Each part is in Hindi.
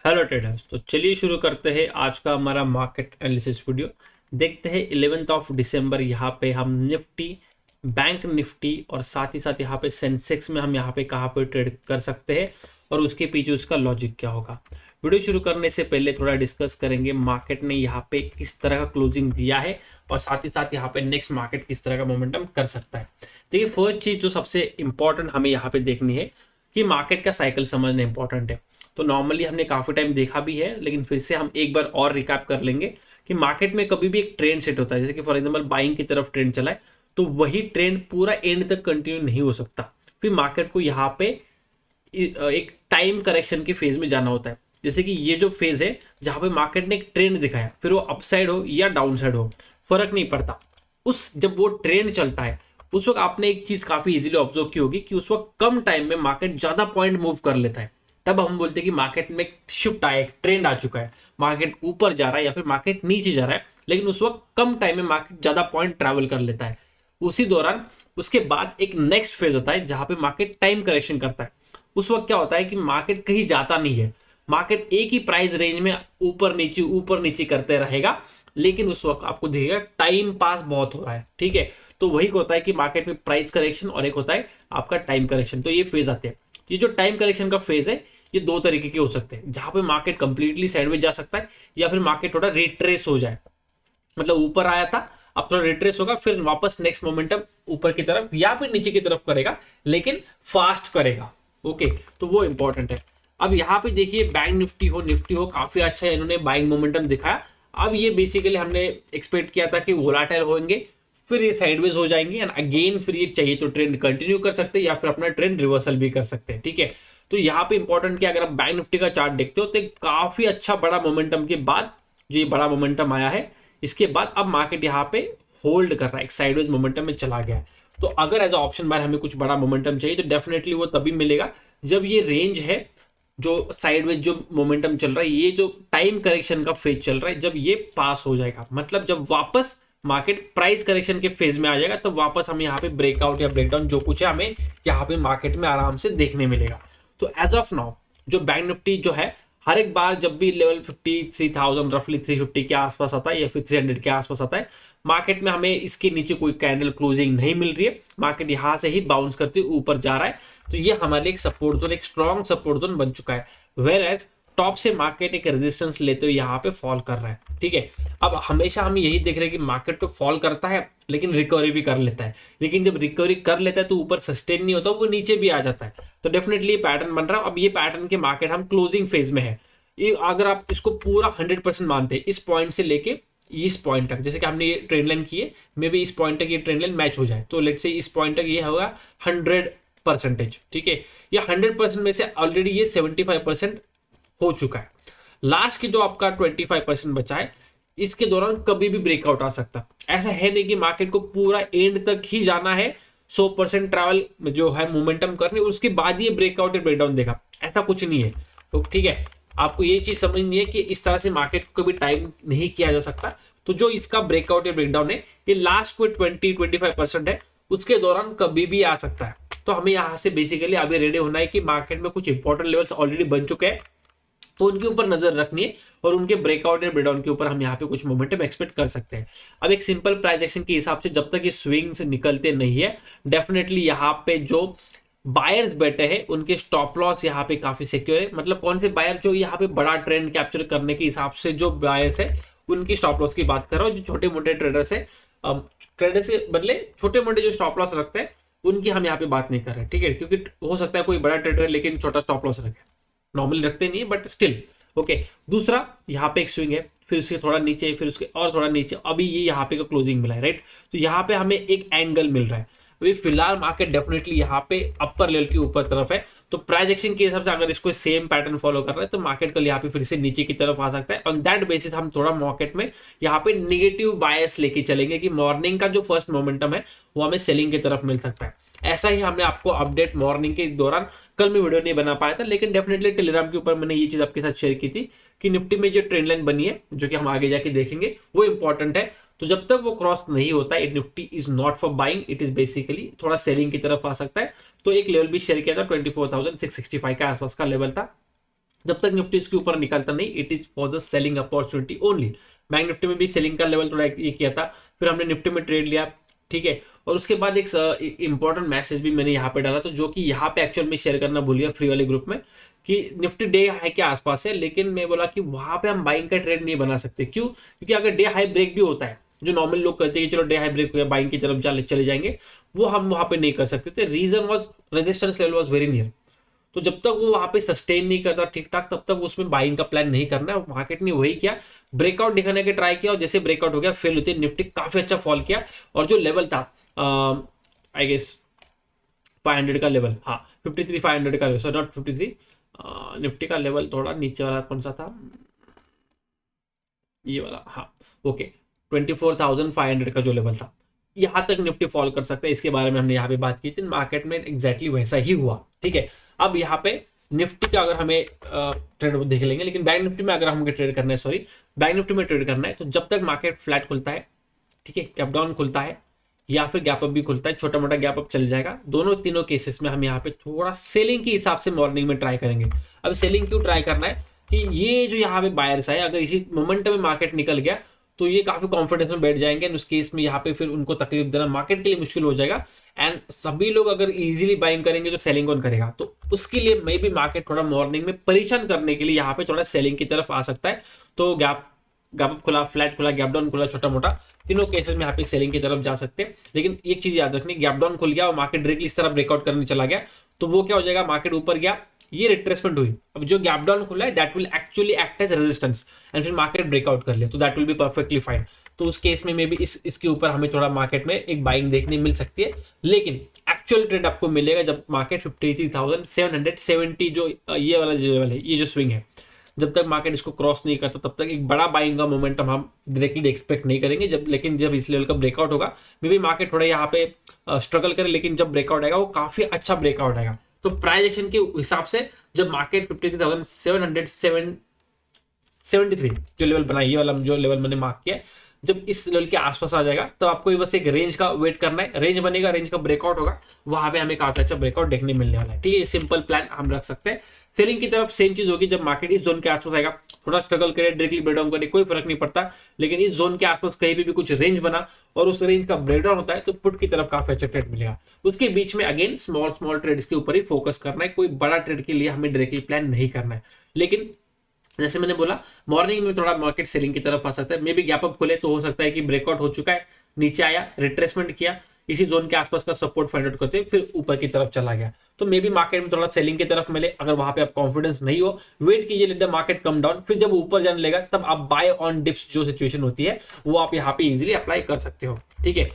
Hello traders. तो चलिए शुरू करते हैं आज का हमारा मार्केट एनालिसिस वीडियो। देखते हैं 11 दिसंबर यहाँ पे हम निफ्टी, बैंक निफ्टी और साथ ही साथ यहाँ पे सेंसेक्स में हम यहाँ पे कहाँ पे ट्रेड कर सकते हैं और उसके पीछे उसका लॉजिक क्या होगा। वीडियो शुरू करने से पहले थोड़ा डिस्कस करेंगे मार्केट ने यहाँ पे किस तरह का क्लोजिंग दिया है और साथ ही साथ यहाँ पे नेक्स्ट मार्केट किस तरह का मोमेंटम कर सकता है। देखिए, फर्स्ट चीज जो सबसे इंपॉर्टेंट हमें यहाँ पे देखनी है कि मार्केट का साइकिल समझना इंपॉर्टेंट है। तो नॉर्मली हमने काफ़ी टाइम देखा भी है, लेकिन फिर से हम एक बार और रिकैप कर लेंगे कि मार्केट में कभी भी एक ट्रेंड सेट होता है। जैसे कि फॉर एग्जांपल बाइंग की तरफ ट्रेंड चला है तो वही ट्रेंड पूरा एंड तक कंटिन्यू नहीं हो सकता। फिर मार्केट को यहाँ पे एक टाइम करेक्शन के फेज में जाना होता है। जैसे कि ये जो फेज है जहाँ पे मार्केट ने एक ट्रेंड दिखाया, फिर वो अपसाइड हो या डाउन साइड हो फर्क नहीं पड़ता। जब वो ट्रेंड चलता है उस वक्त आपने एक चीज काफी इजीली ऑब्जर्व की होगी कि उस वक्त कम टाइम में मार्केट ज्यादा पॉइंट मूव कर लेता है। तब हम बोलते हैं कि मार्केट में एक शिफ्ट आया, एक ट्रेंड आ चुका है, मार्केट ऊपर जा रहा है या फिर मार्केट नीचे जा रहा है, लेकिन उस वक्त कम टाइम में मार्केट ज्यादा पॉइंट ट्रैवल कर लेता है। उसी दौरान उसके बाद एक नेक्स्ट फेज होता है जहां पे मार्केट टाइम करेक्शन करता है। उस वक्त क्या होता है कि मार्केट कहीं जाता नहीं है, मार्केट एक ही प्राइस रेंज में ऊपर नीचे करते रहेगा, लेकिन उस वक्त आपको दिखेगा टाइम पास बहुत हो रहा है। ठीक है, तो वही होता है कि मार्केट में प्राइस करेक्शन और एक होता है आपका टाइम करेक्शन। तो ये फेज आते हैं। ये जो टाइम करेक्शन का फेज है ये दो तरीके के हो सकते हैं, जहां पे मार्केट कंप्लीटली साइडवेज जा सकता है या फिर मार्केट थोड़ा रिट्रेस हो जाए, मतलब ऊपर आया था अब थोड़ा रिट्रेस होगा, फिर वापस नेक्स्ट मोमेंटम ऊपर की तरफ या फिर नीचे की तरफ करेगा, लेकिन फास्ट करेगा। ओके, तो वो इंपॉर्टेंट है। अब यहाँ पे देखिए बैंक निफ्टी हो काफी अच्छा है, इन्होंने बाइंग मोमेंटम दिखाया। अब ये बेसिकली हमने एक्सपेक्ट किया था कि वोलाटाइल होंगे, फिर ये साइडवेज हो जाएंगे एंड अगेन फिर ये चाहिए तो ट्रेंड कंटिन्यू कर सकते हैं या फिर अपना ट्रेंड रिवर्सल भी कर सकते हैं। ठीक है, तो यहाँ पे इंपॉर्टेंट क्या, अगर आप बैंक निफ्टी का चार्ट देखते हो तो काफी अच्छा बड़ा मोमेंटम के बाद जो ये बड़ा मोमेंटम आया है, इसके बाद अब मार्केट यहाँ पे होल्ड कर रहा है, एक साइडवेज मोमेंटम में चला गया है। तो अगर एज ऑप्शन बाय हमें कुछ बड़ा मोमेंटम चाहिए तो डेफिनेटली वो तभी मिलेगा जब ये रेंज है जो साइडवेज जो मोमेंटम चल रहा है, ये जो टाइम करेक्शन का फेज चल रहा है, जब ये पास हो जाएगा, मतलब जब वापस मार्केट प्राइस करेक्शन के फेज में आ जाएगा, तब वापस हम यहाँ पे ब्रेकआउट या ब्रेकडाउन जो कुछ है हमें यहाँ पे मार्केट में आराम से देखने मिलेगा। तो एज ऑफ नाउ जो बैंक निफ्टी जो है, हर एक बार जब भी लेवल 53,000 रफली 350 के आसपास आता है या फिर 300 के आसपास आता है, मार्केट में हमें इसके नीचे कोई कैंडल क्लोजिंग नहीं मिल रही है, मार्केट यहाँ से ही बाउंस करते ऊपर जा रहा है। तो ये हमारे लिए एक सपोर्ट जोन, एक स्ट्रॉन्ग सपोर्ट जोन बन चुका है। वेयर एज टॉप से मार्केट एक रेजिस्टेंस लेते हुए यहाँ पे फॉल कर रहा है। ठीक है, अब हमेशा हम यही देख रहे हैं कि मार्केट तो फॉल करता है लेकिन रिकवरी भी कर लेता है, लेकिन जब रिकवरी कर लेता है तो ऊपर सस्टेन नहीं होता, वो नीचे भी आ जाता है। तो डेफिनेटली ये पैटर्न बन रहा है। अब ये पैटर्न के मार्केट हम क्लोजिंग फेज में है। ये अगर आप इसको पूरा 100% मानते हैं, इस पॉइंट से लेके इस पॉइंट तक, जैसे कि हमने ये ट्रेंड लाइन की है, मे बी इस पॉइंट तक ये ट्रेंड लाइन मैच हो जाए, तो लेट से इस पॉइंट तक ये होगा 100%। ठीक है, ये 100% में से ऑलरेडी ये 75% हो चुका है। लास्ट की जो आपका 25% बचा है, इसके दौरान कभी भी ब्रेकआउट आ सकता। ऐसा है नहीं कि मार्केट को पूरा एंड तक ही जाना है, 100% ट्रैवल जो है मोमेंटम करने, उसके बाद ये ब्रेकआउट या ब्रेकडाउन देगा, ऐसा कुछ नहीं है। तो ठीक है, आपको ये चीज समझनी है कि इस तरह से मार्केट को कभी टाइम नहीं किया जा सकता। तो जो इसका ब्रेकआउट या ब्रेकडाउन है, ये लास्ट कोई 20-25% है, उसके दौरान कभी भी आ सकता है। तो हमें यहाँ से बेसिकली अभी रेडी होना है कि मार्केट में कुछ इंपॉर्टेंट लेवल्स ऑलरेडी बन चुके हैं, तो उनके ऊपर नजर रखनी है और उनके ब्रेकआउट या ब्रेकडाउन के ऊपर हम यहाँ पे कुछ मोमेंटम एक्सपेक्ट कर सकते हैं। अब एक सिंपल प्राइस एक्शन के हिसाब से जब तक ये स्विंग्स निकलते नहीं है, डेफिनेटली यहाँ पे जो बायर्स बैठे हैं उनके स्टॉप लॉस यहाँ पे काफी सिक्योर है। मतलब कौन से बायर, जो यहाँ पे बड़ा ट्रेंड कैप्चर करने के हिसाब से जो बायर्स है उनकी स्टॉप लॉस की बात कर रहा हूँ। जो छोटे मोटे ट्रेडर्स है, ट्रेडर्स के बदले छोटे मोटे जो स्टॉप लॉस रखते हैं उनकी हम यहाँ पे बात नहीं कर रहे। ठीक है, क्योंकि हो सकता है कोई बड़ा ट्रेडर है लेकिन छोटा स्टॉप लॉस रखे, नॉर्मली रखते नहीं है बट स्टिल ओके। दूसरा यहाँ पे एक स्विंग है, फिर उसके थोड़ा नीचे, फिर उसके और थोड़ा नीचे, अभी ये यहाँ पे का क्लोजिंग मिला है, राइट। तो यहाँ पे हमें एक एंगल मिल रहा है। अभी फिलहाल मार्केट डेफिनेटली यहाँ पे अपर लेवल की ऊपर तरफ है, तो प्राइस एक्शन के हिसाब से अगर इसको सेम पैटर्न फॉलो कर रहा है तो मार्केट कल यहाँ पे फिर से नीचे की तरफ आ सकता है। ऑन दैट बेसिस हम थोड़ा मार्केट में यहाँ पे निगेटिव बायस लेके चलेंगे कि मॉर्निंग का जो फर्स्ट मोमेंटम है वो हमें सेलिंग की तरफ मिल सकता है। ऐसा ही हमने आपको अपडेट मॉर्निंग के दौरान, कल मैं वीडियो नहीं बना पाया था लेकिन डेफिनेटली टेलीग्राम के ऊपर मैंने ये चीज आपके साथ शेयर की थी कि निफ्टी में जो ट्रेंड लाइन बनी है, जो कि हम आगे जाके देखेंगे, वो इंपॉर्टेंट है। तो जब तक वो क्रॉस नहीं होता है, Nifty is not for buying, it is basically थोड़ा सेलिंग की तरफ आ सकता है। तो एक लेवल भी शेयर किया था, 24,665 के आसपास का लेवल था, जब तक निफ्टी इसके ऊपर निकलता नहीं, it is for the selling opportunity only. Bank Nifty में भी सेलिंग का लेवल थोड़ा ये किया था, फिर हमने निफ्टी में ट्रेड लिया, ठीक है। और उसके बाद एक इंपॉर्टेंट मैसेज भी मैंने यहाँ पे डाला, तो जो कि यहाँ पे एक्चुअल में शेयर करना भूल गया फ्री वाले ग्रुप में, कि निफ्टी डे हाई के आसपास है, लेकिन मैं बोला कि वहां पे हम बाइंग का ट्रेड नहीं बना सकते। क्यों? क्योंकि अगर डे हाई ब्रेक भी होता है, जो नॉर्मल लोग करते हैं कि चलो डे हाई ब्रेक हो गया बाइंग की तरफ चले जाएंगे, वो हम वहां पे नहीं कर सकते थे। Reason was resistance level was very near. तो जब तक वो वहां पे सस्टेन नहीं करता ठीक ठाक, तब तक उसमें बाइंग का प्लान नहीं करना है। मार्केट ने वही किया, ब्रेकआउट दिखाने के ट्राई किया, और जैसे ब्रेकआउट हो गया फेल होती निफ्टी काफी अच्छा फॉल किया। और जो लेवल था आई गेस 500 का लेवल, हाँ 53,500 का लेवल, सो नॉट 53, निफ्टी का लेवल थोड़ा नीचे वाला कौन सा था, ये वाला, हाँ ओके, 24,500 का जो लेवल था, यहां तक निफ्टी फॉल कर सकता है। इसके बारे में हमने यहाँ पे बात की थी, मार्केट में एग्जैक्टली वैसा ही हुआ, ठीक है। अब यहाँ पे निफ्टी का अगर हमें ट्रेड देख लेंगे, लेकिन बैंक निफ्टी में अगर हमें ट्रेड करना है, सॉरी बैंक निफ्टी में ट्रेड करना है, तो जब तक मार्केट फ्लैट खुलता है, ठीक है, गैप डाउन खुलता है या फिर गैप अप भी खुलता है, छोटा मोटा गैप अप चल जाएगा, दोनों तीनों केसेस में हम यहाँ पे थोड़ा सेलिंग के हिसाब से मॉर्निंग में ट्राई करेंगे। अब सेलिंग क्यों ट्राई करना है कि ये जो यहाँ पे बायर्स है, अगर इसी मोमेंटम में मार्केट निकल गया तो ये काफी कॉन्फिडेंस में बैठ जाएंगे, उस केस में यहाँ पे फिर उनको तकलीफ देना मार्केट के लिए मुश्किल हो जाएगा। एंड सभी लोग अगर इजीली बाइंग करेंगे तो सेलिंग कौन करेगा? तो उसके लिए मे भी मार्केट थोड़ा मॉर्निंग में परेशान करने के लिए यहाँ पे थोड़ा सेलिंग की तरफ आ सकता है। तो गैप अप खुला, फ्लैट खुला, गैप डाउन खुला, छोटा मोटा, तीनों केसेस में यहाँ पे सेलिंग की तरफ जा सकते हैं। लेकिन एक चीज याद रखनी, गैप डाउन खुल गया और मार्केट डायरेक्टली इस तरह ब्रेकआउट करने चला गया, तो वो क्या हो जाएगा, मार्केट ऊपर गया, ये रिट्रेसमेंट हुई, अब जो गैप डाउन खुला है that will actually act as resistance, and फिर मार्केट ब्रेकआउट कर लिया, तो that will be perfectly fine. तो उस केस में भी इसके ऊपर हमें थोड़ा मार्केट में एक बाइंग देखने मिल सकती है। लेकिन एक्चुअल ट्रेंड आपको मिलेगा जब मार्केट 53,770 जो ये वाला लेवल है, ये जो स्विंग है, जब तक मार्केट इसको क्रॉस नहीं करता तब तक एक बड़ा बाइंग का मोमेंटम हम डायरेक्टली एक्सपेक्ट नहीं करेंगे। लेकिन जब इस लेवल का ब्रेकआउट होगा, मे भी मार्केट थोड़ा यहाँ पे स्ट्रगल करे, लेकिन जब ब्रेकआउट आएगा वो काफी अच्छा ब्रेकआउट आएगा। तो प्राइस एक्शन के हिसाब से जब मार्केट 53,773 जो लेवल बना, ये वाला जो लेवल मैंने मार्क किया, जब इस लेवल के आसपास आ जाएगा तो आपको बस एक रेंज का वेट करना है, रेंज बनेगा, रेंज का ब्रेकआउट होगा, वहां पे हमें काफी अच्छा ब्रेकआउट देखने मिलने वाला है, ठीक है। सिंपल प्लान हम रख सकते हैं। सेलिंग की तरफ सेम चीज होगी, जब मार्केट इस जोन के आसपास आएगा, थोड़ा स्ट्रगल करे, डायरेक्टली ब्रेकडाउन करे, कोई फर्क नहीं पड़ता, लेकिन इस जोन के आसपास कहीं भी कुछ रेंज बना और उस रेंज का ब्रेकडाउन होता है तो पुट की तरफ काफी अच्छा ट्रेड मिलेगा। उसके बीच में अगेन स्मॉल ट्रेड्स के ऊपर ही फोकस करना है, कोई बड़ा ट्रेड के लिए हमें डायरेक्टली प्लान नहीं करना है। लेकिन जैसे मैंने बोला, मॉर्निंग में थोड़ा मार्केट सेलिंग की तरफ आ सकता है, मे बी गैप अप खुले तो हो सकता है कि ब्रेकआउट हो चुका है, नीचे आया, रिट्रेसमेंट किया, इसी जोन के आसपास का सपोर्ट फाइंड आउट करते फिर ऊपर की तरफ चला गया, तो मे बी मार्केट में थोड़ा सेलिंग की तरफ मिले। अगर वहां पे आप कॉन्फिडेंस नहीं हो, वेट कीजिए, let the market come down, फिर जब ऊपर जाने लेगा तब आप बाय ऑन डिप्स जो सिचुएशन होती है वो आप यहाँ पे इजिली अप्लाई कर सकते हो, ठीक है।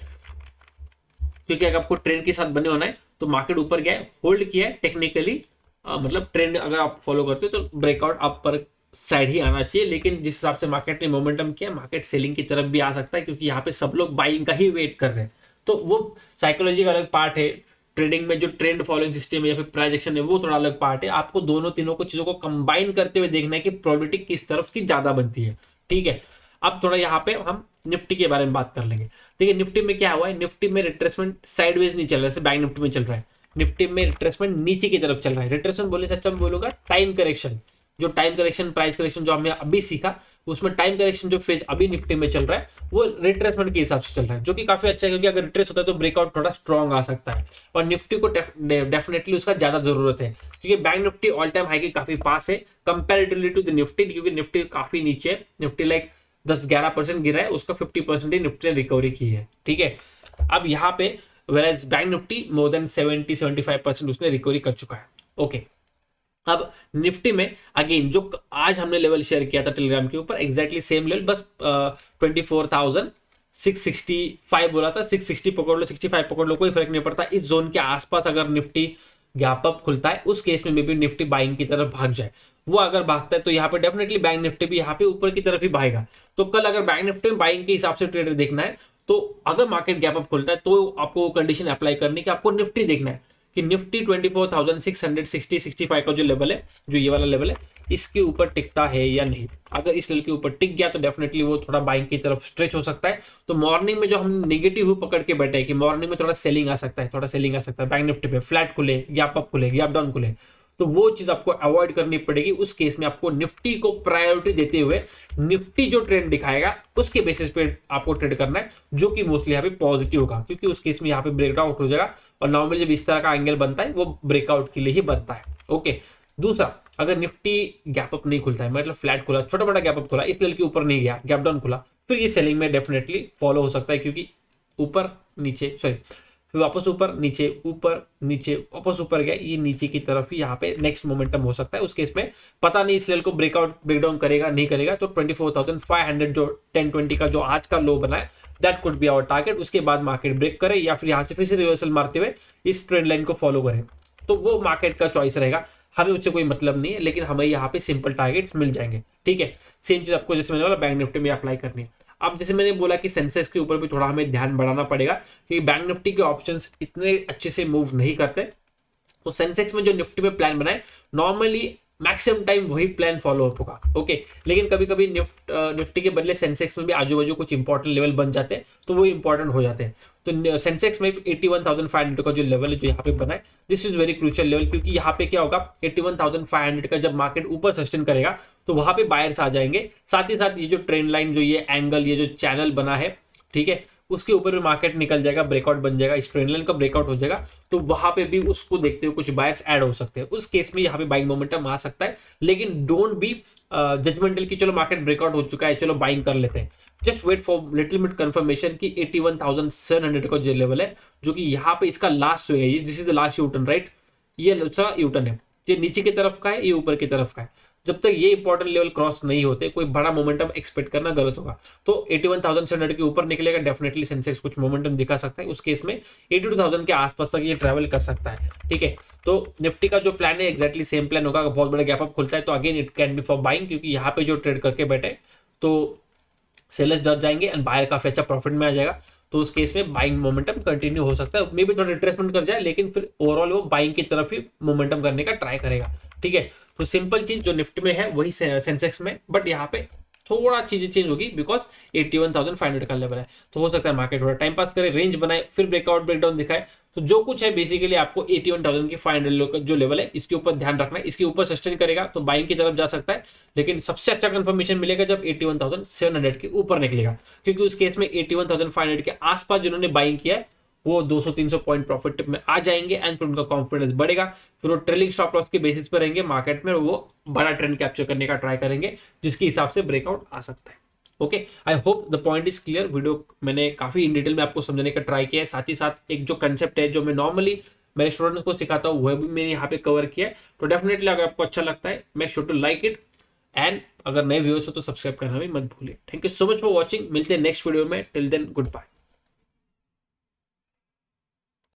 क्योंकि अगर आपको ट्रेंड के साथ बने होना है तो मार्केट ऊपर गया है, होल्ड किया है टेक्निकली, मतलब ट्रेंड अगर आप फॉलो करते हो तो ब्रेकआउट आप पर साइड ही आना चाहिए। लेकिन जिस हिसाब से मार्केट ने मोमेंटम किया, मार्केट सेलिंग की तरफ भी आ सकता है, क्योंकि यहाँ पे सब लोग बाइंग का ही वेट कर रहे हैं। तो वो साइकोलॉजी का अलग पार्ट है, ट्रेडिंग में जो ट्रेंड फॉलोइंग सिस्टम है या फिर प्राइस एक्शन है वो थोड़ा अलग पार्ट है। आपको दोनों तीनों को चीजों को कंबाइन करते हुए देखना है कि प्रोबेबिलिटी किस तरफ की ज्यादा बनती है, ठीक है। अब थोड़ा यहाँ पे हम निफ्टी के बारे में बात कर लेंगे। देखिए निफ्टी में क्या हुआ है, निफ्टी में रिट्रेसमेंट साइडवेज नहीं चल रहा है, जैसे बैंक निफ्टी में चल रहा है, निफ्टी में रिट्रेसमेंट नीचे की तरफ चल रहा है। रिट्रेसमेंट बोलने से अच्छा मैं बोलूंगा टाइम करेक्शन, जो टाइम करेक्शन प्राइस करेक्शन जो हमने अभी सीखा, उसमें टाइम करेक्शन जो फेज अभी निफ्टी में चल रहा है वो रिट्रेसमेंट के हिसाब से चल रहा है, जो कि काफी अच्छा है, क्योंकि अगर रिट्रेस होता है तो ब्रेकआउट थोड़ा स्ट्रॉन्ग आ सकता है, और निफ्टी को डेफिनेटली उसका ज्यादा जरूरत है, क्योंकि bank Nifty all time high के काफी पास है कंपेरेटिवली टू द निफ्टी, क्योंकि निफ्टी काफी नीचे है, निफ्टी लाइक 10-11% गिरा है, उसका 50% ही निफ्टी ने रिकवरी की है, ठीक है। अब यहाँ पे वेराज बैंक निफ्टी मोर देन 70-75% उसने रिकवरी कर चुका है, ओके। अब निफ्टी में अगेन जो आज हमने लेवल शेयर किया था टेलीग्राम के ऊपर, एग्जैक्टली सेम लेवल, बस 24,665 बोला था, 660 पकड़ लो, 65 पकड़ लो, कोई फर्क नहीं पड़ता। इस जोन के आसपास अगर निफ्टी गैप अप खुलता है, उस केस में मे बी निफ्टी बाइंग की तरफ भाग जाए, वो अगर भागता है तो यहाँ पे डेफिनेटली बैंक निफ्टी भी यहाँ पे ऊपर की तरफ ही भागेगा। तो कल अगर बैंक निफ्टी में बाइंग के हिसाब से ट्रेड देखना है, तो अगर मार्केट गैप अप खुलता है तो आपको कंडीशन अप्लाई करनी कि आपको निफ्टी देखना है कि निफ्टी 24,660-65 का जो लेवल है, जो ये वाला लेवल है, इसके ऊपर टिकता है या नहीं। अगर इस लेवल के ऊपर टिक गया तो डेफिनेटली वो थोड़ा बाइंग की तरफ स्ट्रेच हो सकता है। तो मॉर्निंग में जो हम नेगेटिव पकड़ के बैठे हैं कि मॉर्निंग में थोड़ा सेलिंग आ सकता है, थोड़ा सेलिंग आ सकता है, बैंक निफ्टी पे फ्लैट खुले, गैप अप खुले, गैप डाउन खुले, तो वो चीज आपको अवॉइड करनी पड़ेगी। उस केस में आपको निफ्टी को प्रायोरिटी देते हुए निफ्टी जो ट्रेंड दिखाएगा उसके बेसिस पे आपको ट्रेड करना है, जो कि मोस्टली यहाँ पे पॉजिटिव होगा, क्योंकि उस केस में यहाँ पे ब्रेकआउट हो जाएगा और नॉर्मली जब इस तरह का एंगल बनता है वो ब्रेकआउट के लिए ही बनता है। ओके, दूसरा, अगर निफ्टी गैप अप नहीं खुलता है, मतलब फ्लैट खुला, छोटा मोटा गैप अप खुला, इस लेवल के ऊपर नहीं गया, गैप डाउन खुला, फिर ये सेलिंग में डेफिनेटली फॉलो हो सकता है, क्योंकि ऊपर नीचे सॉरी फिर वापस ऊपर नीचे वापस ऊपर गया, ये नीचे की तरफ ही यहाँ पे नेक्स्ट मोमेंटम हो सकता है। उस केस में पता नहीं इस लेवल को ब्रेकडाउन करेगा नहीं करेगा, तो 24,500 जो 1020 का जो आज का लो बना है that could be our target. उसके बाद मार्केट ब्रेक करे या फिर यहाँ से फिर से रिवर्सल मारते हुए इस ट्रेंड लाइन को फॉलो करे, तो वो मार्केट का चॉइस रहेगा, हमें उससे कोई मतलब नहीं है, लेकिन हमें यहाँ पे सिंपल टारगेट्स मिल जाएंगे। ठीक है, सेम चीज आपको जैसे मैंने बोला बैंक निफ्टी में अप्लाई करनी है। अब जैसे मैंने बोला कि सेंसेक्स के ऊपर भी थोड़ा हमें ध्यान बढ़ाना पड़ेगा, क्योंकि बैंक निफ्टी के ऑप्शंस इतने अच्छे से मूव नहीं करते। तो सेंसेक्स में जो निफ्टी में प्लान बनाए नॉर्मली मैक्सिमम टाइम वही प्लान फॉलो अप होगा। ओके, लेकिन कभी कभी निफ्टी के बदले सेंसेक्स में भी आजू बाजू कुछ इंपॉर्टेंट लेवल बन जाते हैं, तो वो इंपॉर्टेंट हो जाते हैं। तो सेंसेक्स में 81,500 का जो लेवल है जो यहाँ पे बना है, this is very crucial level, क्योंकि यहाँ पे क्या होगा 81,500 का जब मार्केट ऊपर सस्टेन करेगा तो वहां पे बायर्स आ जाएंगे। साथ ही साथ ये जो ट्रेंड लाइन, जो ये एंगल, ये जो चैनल बना है, ठीक है, उसके ऊपर भी मार्केट निकल जाएगा, ब्रेकआउट बन जाएगा, इस ट्रेंड लाइन का ब्रेकआउट हो जाएगा, तो वहां पे भी उसको देखते हुए कुछ बायर्स ऐड हो सकते हैं। उस केस में यहाँ पे बाइंग मोमेंटम आ सकता है, लेकिन डोंट बी जजमेंटल की चलो मार्केट ब्रेकआउट हो चुका है चलो बाइंग कर लेते हैं। Just wait for little bit confirmation की 81,700 का जो लेवल है, जो कि यहाँ पे इसका लास्ट है, this is the last U turn, right, ये दूसरा यूटर्न है, ये नीचे की तरफ का है, ये ऊपर की तरफ का है। जब तक ये इंपॉर्टेंट लेवल क्रॉस नहीं होते कोई बड़ा मोमेंटम एक्सपेक्ट करना गलत होगा। तो 81,700 के ऊपर निकलेगा, डेफिनेटली सेंसेक्स कुछ मोमेंटम दिखा सकता है। उस केस में 82,000 के आसपास तक ये ट्रैवल कर सकता है। ठीक है, तो निफ्टी का जो प्लान है एक्जैक्टली सेम प्लान होगा। अगर बहुत बड़ा गैप अप खुलता है तो again it can be for buying, क्योंकि यहाँ पे जो ट्रेड करके बैठे तो सेलर्स डर जाएंगे एंड बायर काफी अच्छा प्रॉफिट में आ जाएगा। तो उस केस में बाइंग मोमेंटम कंटिन्यू हो सकता है, मे भी थोड़ा रिट्रेसमेंट कर जाए, लेकिन फिर ओवरऑल वो बाइंग की तरफ ही मोमेंटम करने का ट्राई करेगा। ठीक है, तो सिंपल चीज जो निफ्टी में है वही सेंसेक्स में, बट यहाँ पे थोड़ा चीजें चेंज होगी बिकॉज 81,500 का लेवल है, तो हो सकता है मार्केट थोड़ा टाइम पास करे, रेंज बनाए, फिर ब्रेकआउट ब्रेकडाउन दिखाए। तो जो कुछ है बेसिकली आपको 81,500 का जो लेवल है इसके ऊपर ध्यान रखना है। इसके ऊपर सस्टेन करेगा तो बाइंग की तरफ जा सकता है, लेकिन सबसे अच्छा कंफर्मेशन मिलेगा जब 81,700 के ऊपर निकलेगा, क्योंकि उस केस में 81,500 के आसपास जिन्होंने बाइंग किया है वो 200-300 पॉइंट प्रॉफिट में आ जाएंगे एंड फिर उनका कॉन्फिडेंस बढ़ेगा, फिर वो ट्रेलिंग स्टॉप लॉस के बेसिस पर रहेंगे मार्केट में, वो बड़ा ट्रेंड कैप्चर करने का ट्राई करेंगे, जिसके हिसाब से ब्रेकआउट आ सकता है। Okay, I hope the point is clear. Video मैंने काफी इन डिटेल में आपको समझाने का ट्राई किया है, साथ ही साथ एक जो कंसेप्ट है जो मैं नॉर्मली मेरे स्टूडेंट्स को सिखाता हूँ वह भी मैंने यहाँ पे कवर किया है। तो डेफिनेटली अगर आपको अच्छा लगता है make sure to like it, and अगर नए व्यूअर्स हो तो सब्सक्राइब करना भी मत भूलिए। Thank you so much for watching, मिलते हैं नेक्स्ट वीडियो में, टिल देन गुड बाय।